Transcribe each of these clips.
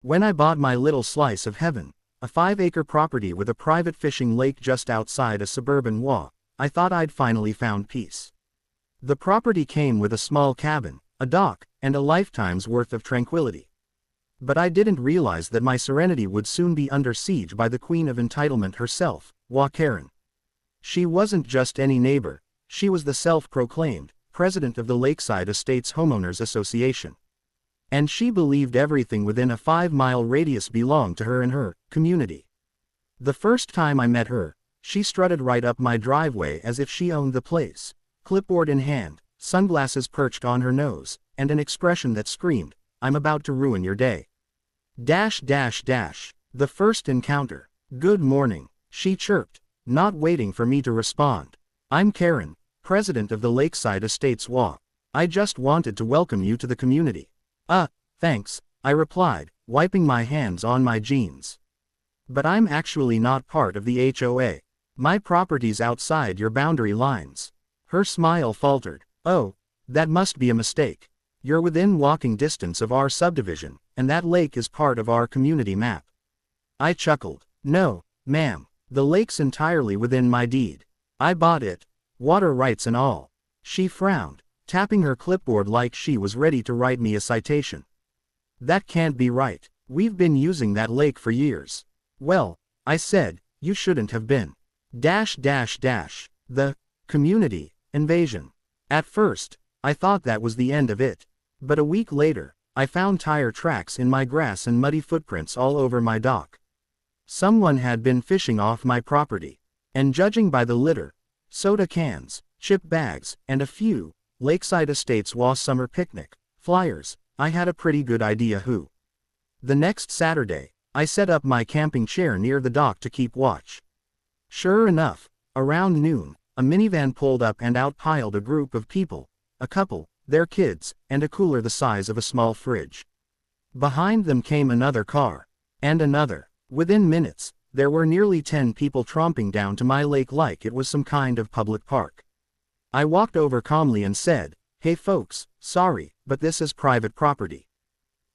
When I bought my little slice of heaven, a 5-acre property with a private fishing lake just outside a suburban HOA, I thought I'd finally found peace. The property came with a small cabin, a dock, and a lifetime's worth of tranquility. But I didn't realize that my serenity would soon be under siege by the queen of entitlement herself, HOA Karen. She wasn't just any neighbor, she was the self-proclaimed president of the Lakeside Estates Homeowners Association. And she believed everything within a 5-mile radius belonged to her and her community. The first time I met her, she strutted right up my driveway as if she owned the place, clipboard in hand, sunglasses perched on her nose, and an expression that screamed, "I'm about to ruin your day." The first encounter. "Good morning," she chirped, not waiting for me to respond. "I'm Karen, president of the Lakeside Estates HOA. I just wanted to welcome you to the community." Thanks," I replied, wiping my hands on my jeans. "But I'm actually not part of the HOA. My property's outside your boundary lines." Her smile faltered. "Oh, that must be a mistake. You're within walking distance of our subdivision, and that lake is part of our community map." I chuckled. "No, ma'am, the lake's entirely within my deed. I bought it, water rights and all." She frowned, tapping her clipboard like she was ready to write me a citation. "That can't be right. We've been using that lake for years." "Well," I said, "you shouldn't have been." The community invasion. At first, I thought that was the end of it. But a week later, I found tire tracks in my grass and muddy footprints all over my dock. Someone had been fishing off my property. And judging by the litter, soda cans, chip bags, and a few Lakeside Estates HOA summer picnic flyers, I had a pretty good idea who. The next Saturday, I set up my camping chair near the dock to keep watch. Sure enough, around noon, a minivan pulled up and out piled a group of people, a couple, their kids, and a cooler the size of a small fridge. Behind them came another car. And another. Within minutes, there were nearly 10 people tromping down to my lake like it was some kind of public park. I walked over calmly and said, "Hey folks, sorry, but this is private property.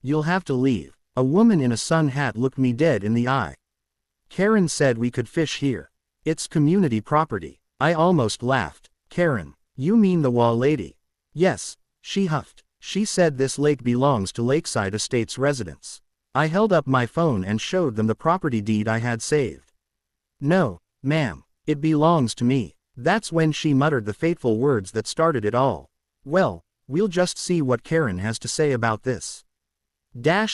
You'll have to leave." A woman in a sun hat looked me dead in the eye. "Karen said we could fish here. It's community property." I almost laughed. "Karen, you mean the HOA lady?" "Yes," she huffed. "She said this lake belongs to Lakeside Estates residents." I held up my phone and showed them the property deed I had saved. "No, ma'am, it belongs to me." That's when she muttered the fateful words that started it all. "Well, we'll just see what Karen has to say about this." The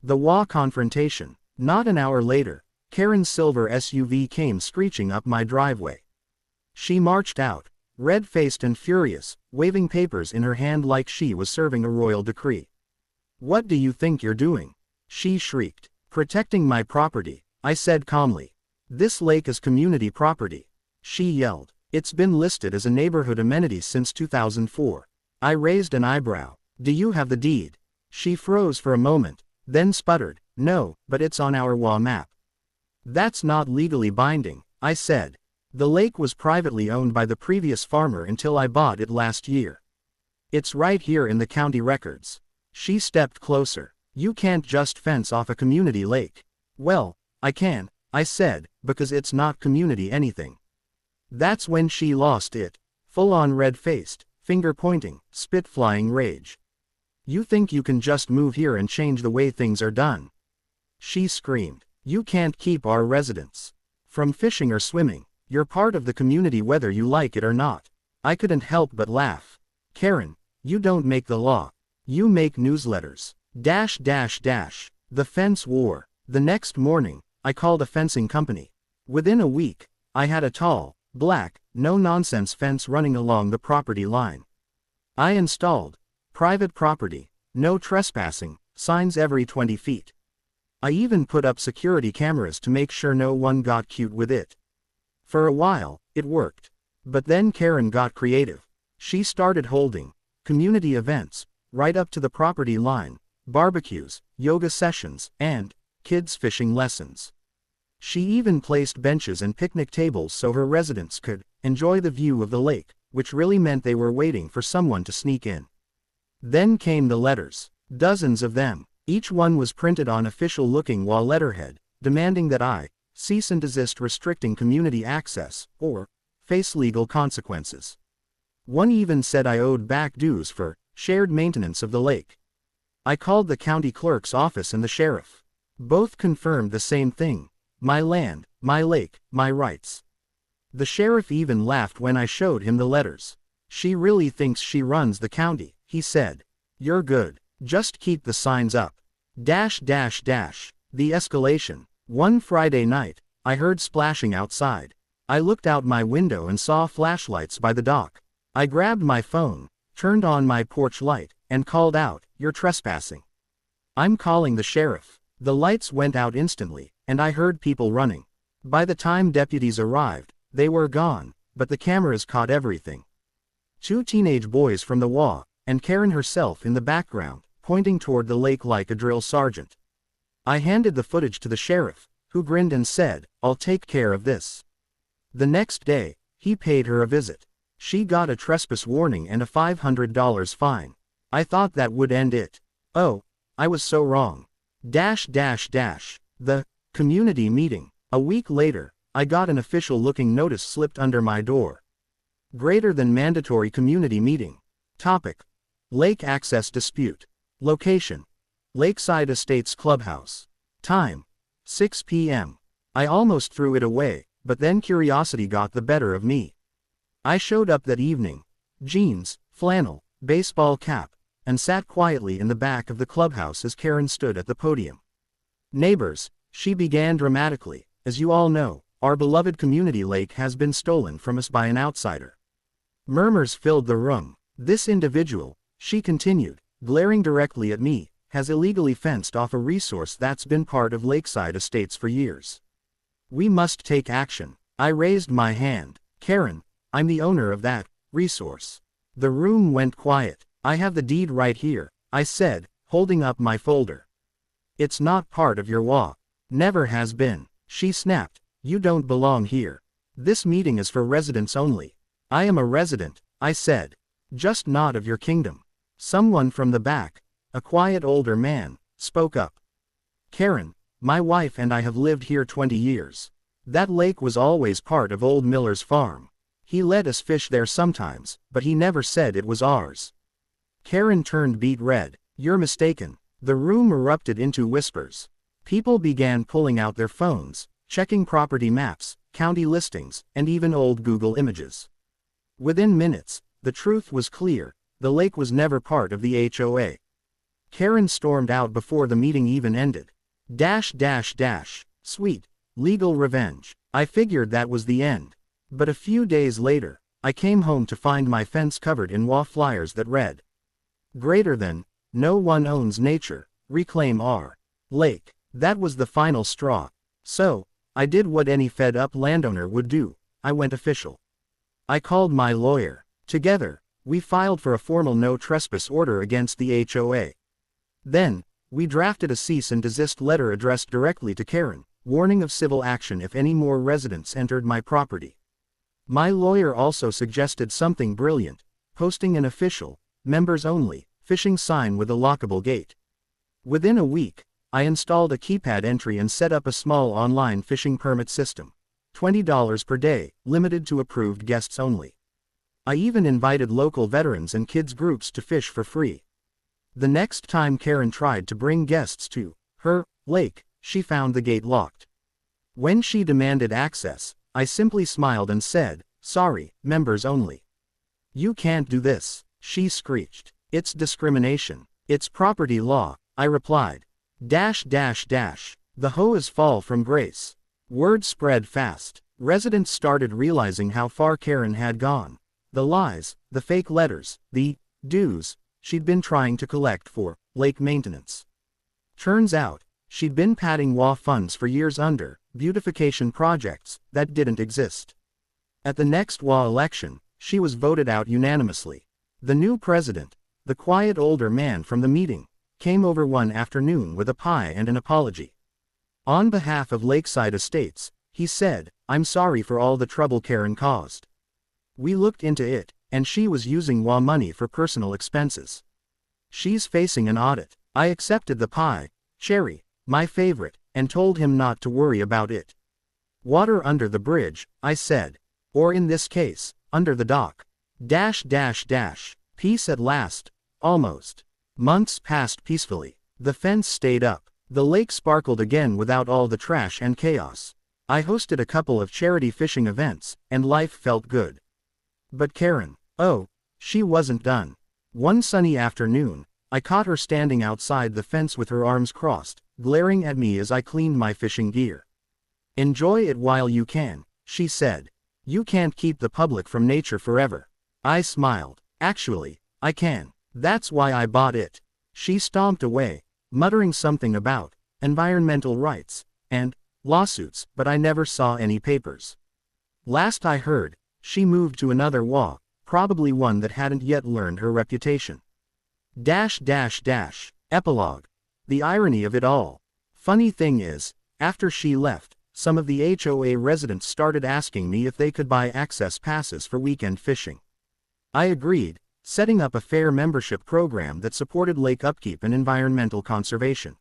HOA confrontation. Not an hour later, Karen's silver SUV came screeching up my driveway. She marched out, red-faced and furious, waving papers in her hand like she was serving a royal decree. "What do you think you're doing?" she shrieked. "Protecting my property," I said calmly. "This lake is community property." She yelled. "It's been listed as a neighborhood amenity since 2004. I raised an eyebrow. "Do you have the deed?" She froze for a moment, then sputtered, "No, but it's on our HOA map." "That's not legally binding," I said. "The lake was privately owned by the previous farmer until I bought it last year. It's right here in the county records." She stepped closer. "You can't just fence off a community lake." "Well, I can," I said, "because it's not community anything." That's when she lost it. Full-on red-faced, finger-pointing, spit-flying rage. "You think you can just move here and change the way things are done?" she screamed. "You can't keep our residents from fishing or swimming. You're part of the community whether you like it or not." I couldn't help but laugh. "Karen, you don't make the law. You make newsletters." The fence war. The next morning, I called a fencing company. Within a week, I had a tall, black, no-nonsense fence running along the property line. I installed private property, no trespassing, signs every 20 feet. I even put up security cameras to make sure no one got cute with it. For a while, it worked. But then Karen got creative. She started holding community events right up to the property line, barbecues, yoga sessions, and kids fishing lessons. She even placed benches and picnic tables so her residents could enjoy the view of the lake, which really meant they were waiting for someone to sneak in. Then came the letters. Dozens of them. Each one was printed on official-looking wall letterhead, demanding that I cease and desist restricting community access, or face legal consequences. One even said I owed back dues for shared maintenance of the lake. I called the county clerk's office and the sheriff. Both confirmed the same thing. My land, my lake, my rights. The sheriff even laughed when I showed him the letters. She really thinks she runs the county, he said. You're good. Just keep the signs up. The escalation. One Friday night, I heard splashing outside. I looked out my window and saw flashlights by the dock. I grabbed my phone, turned on my porch light, and called out, "You're trespassing. I'm calling the sheriff." The lights went out instantly, and I heard people running. By the time deputies arrived, they were gone, but the cameras caught everything. Two teenage boys from the WA, and Karen herself in the background, pointing toward the lake like a drill sergeant. I handed the footage to the sheriff, who grinned and said, "I'll take care of this." The next day, he paid her a visit. She got a trespass warning and a $500 fine. I thought that would end it. Oh, I was so wrong. The community meeting. A week later, I got an official-looking notice slipped under my door. Greater than mandatory community meeting. Topic: Lake access dispute. Location: Lakeside Estates Clubhouse. Time: 6 p.m. I almost threw it away, but then curiosity got the better of me. I showed up that evening, jeans, flannel, baseball cap, and sat quietly in the back of the clubhouse as Karen stood at the podium. "Neighbors," she began dramatically, "as you all know, our beloved community lake has been stolen from us by an outsider." Murmurs filled the room. "This individual," she continued, glaring directly at me, "has illegally fenced off a resource that's been part of Lakeside Estates for years. We must take action." I raised my hand. "Karen, I'm the owner of that resource." The room went quiet. "I have the deed right here," I said, holding up my folder. "It's not part of your WA. Never has been," she snapped. "You don't belong here. This meeting is for residents only." "I am a resident," I said. "Just not of your kingdom." Someone from the back, a quiet older man, spoke up. "Karen, my wife and I have lived here 20 years. That lake was always part of old Miller's farm. He let us fish there sometimes, but he never said it was ours." Karen turned beet red. "You're mistaken." The room erupted into whispers. People began pulling out their phones, checking property maps, county listings, and even old Google images. Within minutes, the truth was clear: the lake was never part of the HOA. Karen stormed out before the meeting even ended. Sweet, legal revenge. I figured that was the end. But a few days later, I came home to find my fence covered in WA flyers that read, "Greater than, no one owns nature, reclaim our lake." That was the final straw. So, I did what any fed-up landowner would do. I went official. I called my lawyer. Together, we filed for a formal no trespass order against the HOA. Then, we drafted a cease and desist letter addressed directly to Karen, warning of civil action if any more residents entered my property. My lawyer also suggested something brilliant: posting an official, members-only, fishing sign with a lockable gate. Within a week, I installed a keypad entry and set up a small online fishing permit system. $20 per day, limited to approved guests only. I even invited local veterans and kids groups to fish for free. The next time Karen tried to bring guests to her lake, she found the gate locked. When she demanded access, I simply smiled and said, "Sorry, members only." "You can't do this," she screeched. "It's discrimination. It's property law," I replied. The HOAs fall from grace. Word spread fast. Residents started realizing how far Karen had gone. The lies, the fake letters, the dues she'd been trying to collect for lake maintenance. Turns out, she'd been padding WA funds for years under beautification projects that didn't exist. At the next WA election, she was voted out unanimously. The new president, the quiet older man from the meeting, came over one afternoon with a pie and an apology. On behalf of Lakeside Estates, he said, "I'm sorry for all the trouble Karen caused. We looked into it, and she was using WA money for personal expenses. She's facing an audit." I accepted the pie, cherry, my favorite, and told him not to worry about it. Water under the bridge, I said. Or in this case, under the dock. Peace at last. Almost. Months passed peacefully. The fence stayed up. The lake sparkled again without all the trash and chaos. I hosted a couple of charity fishing events, and life felt good. But Karen, oh, she wasn't done. One sunny afternoon, I caught her standing outside the fence with her arms crossed, glaring at me as I cleaned my fishing gear. "Enjoy it while you can," she said. "You can't keep the public from nature forever." I smiled. "Actually, I can. That's why I bought it." She stomped away, muttering something about environmental rights and lawsuits, but I never saw any papers. Last I heard, she moved to another HOA, probably one that hadn't yet learned her reputation. Epilogue. The irony of it all. Funny thing is, after she left, some of the HOA residents started asking me if they could buy access passes for weekend fishing. I agreed, setting up a fair membership program that supported lake upkeep and environmental conservation.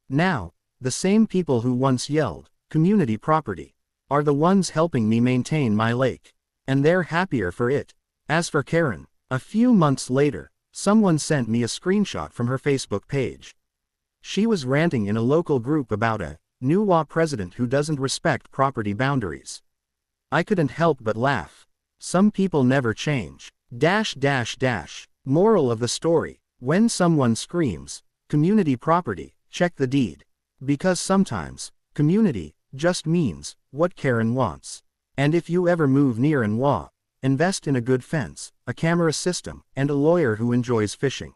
Now, the same people who once yelled, "community property," are the ones helping me maintain my lake. And they're happier for it. As for Karen, a few months later, someone sent me a screenshot from her Facebook page. She was ranting in a local group about a new HOA president who doesn't respect property boundaries. I couldn't help but laugh. Some people never change. Moral of the story: when someone screams, "community property," check the deed. Because sometimes, community just means what Karen wants. And if you ever move near an HOA, invest in a good fence, a camera system, and a lawyer who enjoys fishing.